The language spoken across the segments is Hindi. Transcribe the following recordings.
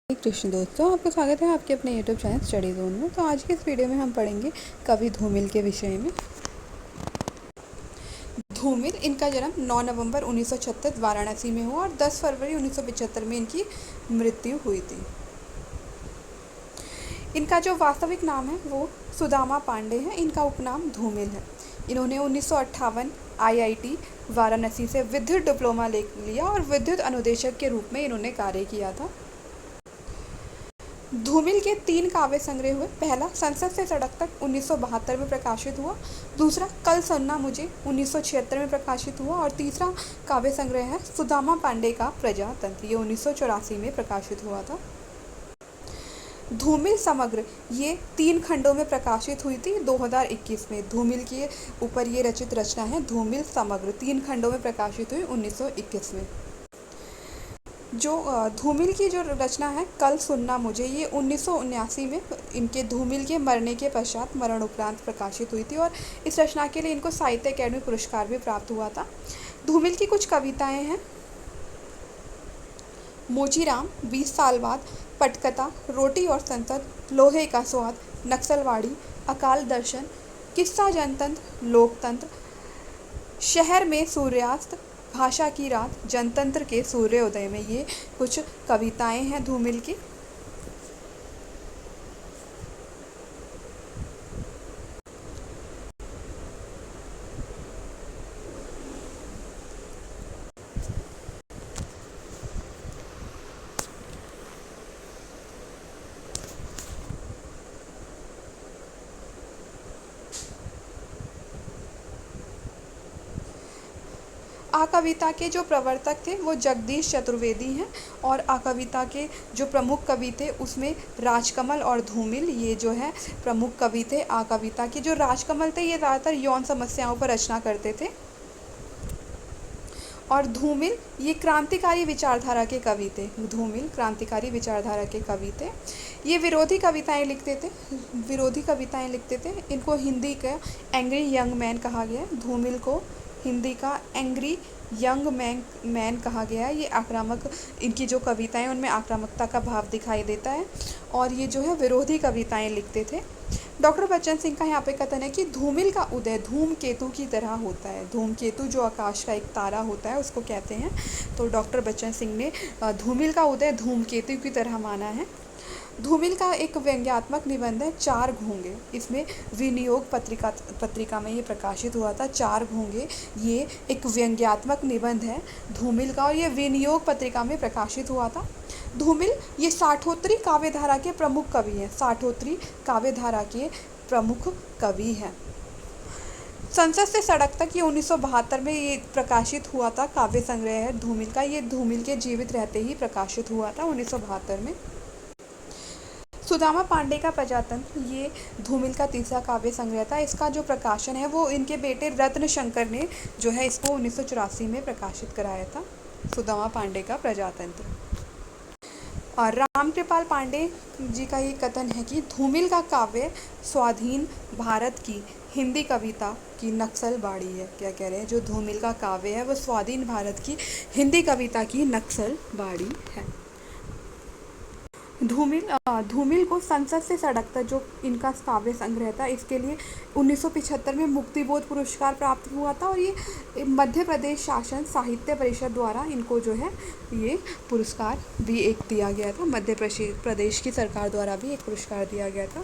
कृष्ण दोस्तों, आपका स्वागत है आपके अपने यूट्यूब चैनल स्टडी जोन में। तो आज के इस वीडियो में हम पढ़ेंगे कवि धूमिल के विषय में। धूमिल, इनका जन्म 9 नवंबर 1936 वाराणसी में हुआ और 10 फरवरी 1975 में इनकी मृत्यु हुई थी। इनका जो वास्तविक नाम है वो सुदामा पांडे है। इनका उपनाम धूमिल है। इन्होंने 1958 IIT वाराणसी से विद्युत डिप्लोमा ले लिया और विद्युत अनुदेशक के रूप में इन्होंने कार्य किया था। धूमिल के 3 काव्य संग्रह हुए। पहला संसद से सड़क तक 1972 में प्रकाशित हुआ, दूसरा कल सुनना मुझे 1976 में प्रकाशित हुआ और तीसरा काव्य संग्रह है सुदामा पांडे का प्रजातंत्र, ये 1984 में प्रकाशित हुआ था। धूमिल समग्र ये 3 खंडों में प्रकाशित हुई थी 2021 में। धूमिल के ऊपर ये रचित रचना है धूमिल समग्र, 3 खंडों में प्रकाशित हुई 1921 में। जो धूमिल की जो रचना है कल सुनना मुझे, ये 1979 में इनके धूमिल के मरने के पश्चात मरण उपरांत प्रकाशित हुई थी और इस रचना के लिए इनको साहित्य अकेडमी पुरस्कार भी प्राप्त हुआ था। धूमिल की कुछ कविताएं हैं। मोचीराम, 20 साल बाद, पटकथा, रोटी और संसद, लोहे का स्वाद, नक्सलवाड़ी, अकाल दर्शन, किस्सा जनतंत्र, लोकतंत्र, शहर में सूर्यास्त, भाषा की रात, जनतंत्र के सूर्योदय में, ये कुछ कविताएं हैं धूमिल की। आ कविता के जो प्रवर्तक थे वो जगदीश चतुर्वेदी हैं और आ कविता के जो प्रमुख कवि थे उसमें राजकमल और धूमिल, ये जो है प्रमुख कवि थे आ कविता के। जो राजकमल थे ये ज़्यादातर यौन समस्याओं पर रचना करते थे और धूमिल ये क्रांतिकारी विचारधारा के कवि थे। धूमिल क्रांतिकारी विचारधारा के कवि थे। ये विरोधी कविताएं लिखते थे। इनको हिंदी का एंग्री यंग मैन कहा गया है। धूमिल को हिंदी का एंग्री यंग मैन कहा गया है। ये आक्रामक, इनकी जो कविताएं उनमें आक्रामकता का भाव दिखाई देता है और ये जो है विरोधी कविताएं लिखते थे। डॉक्टर बच्चन सिंह का यहाँ पे कथन है कि धूमिल का उदय धूमकेतु की तरह होता है। धूमकेतु जो आकाश का एक तारा होता है उसको कहते हैं। तो डॉक्टर बच्चन सिंह ने धूमिल का उदय धूमकेतु की तरह माना है। धूमिल का एक व्यंग्यात्मक निबंध है 4 घोंगे। इसमें विनियोग पत्रिका में ये प्रकाशित हुआ था। 4 घोंगे ये एक व्यंग्यात्मक निबंध है धूमिल का और ये विनियोग पत्रिका में प्रकाशित हुआ था। धूमिल ये साठोत्तरी काव्यधारा के प्रमुख कवि हैं। साठोत्तरी काव्यधारा के प्रमुख कवि हैं। संसद से सड़क तक ये 1972 में ये प्रकाशित हुआ था। काव्य संग्रह है धूमिल का। ये धूमिल के जीवित रहते ही प्रकाशित हुआ था 1972 में। सुदामा पांडे का प्रजातंत्र ये धूमिल का तीसरा काव्य संग्रह था। इसका जो प्रकाशन है वो इनके बेटे रत्न शंकर ने जो है इसको 1984 में प्रकाशित कराया था। सुदामा पांडे का प्रजातंत्र। और रामकृपाल पांडे जी का ये कथन है कि धूमिल का काव्य स्वाधीन भारत की हिंदी कविता की नक्सल बाड़ी है। क्या कह रहे हैं? जो धूमिल का काव्य है वो स्वाधीन भारत की हिंदी कविता की नक्सल बाड़ी है। धूमिल को संसद से सड़क तक जो इनका काव्य संग्रह था इसके लिए 1975 में मुक्तिबोध पुरस्कार प्राप्त हुआ था और ये मध्य प्रदेश शासन साहित्य परिषद द्वारा इनको जो है ये पुरस्कार भी एक दिया गया था। मध्य प्रदेश की सरकार द्वारा भी एक पुरस्कार दिया गया था।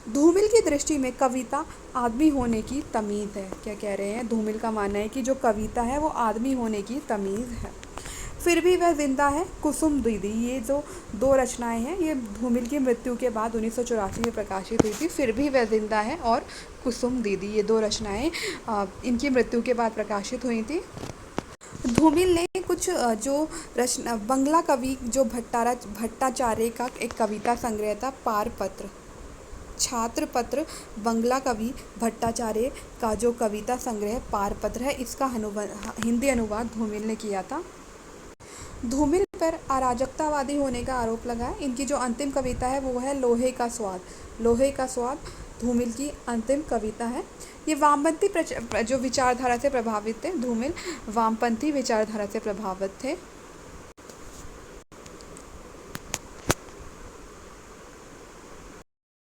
धूमिल की दृष्टि में कविता आदमी होने की तमीज़ है। क्या कह रहे हैं? धूमिल का मानना है कि जो कविता है वो आदमी होने की तमीज़ है। फिर भी वह जिंदा है, कुसुम दीदी, ये जो 2 रचनाएं हैं ये धूमिल की मृत्यु के बाद 1984 में प्रकाशित हुई थी। फिर भी वह जिंदा है और कुसुम दीदी, ये 2 रचनाएं इनकी मृत्यु के बाद प्रकाशित हुई थी। धूमिल ने कुछ जो रचना बंगला कवि जो भट्टाचार्य का एक कविता संग्रह था पारपत्र, छात्र पत्र, बंगला कवि भट्टाचार्य का जो कविता संग्रह पारपत्र है इसका हिंदी अनुवाद धूमिल ने किया था। धूमिल पर अराजकतावादी होने का आरोप लगा है। इनकी जो अंतिम कविता है वो है लोहे का स्वाद। लोहे का स्वाद धूमिल की अंतिम कविता है। ये वामपंथी जो विचारधारा से प्रभावित थे। धूमिल वामपंथी विचारधारा से प्रभावित थे।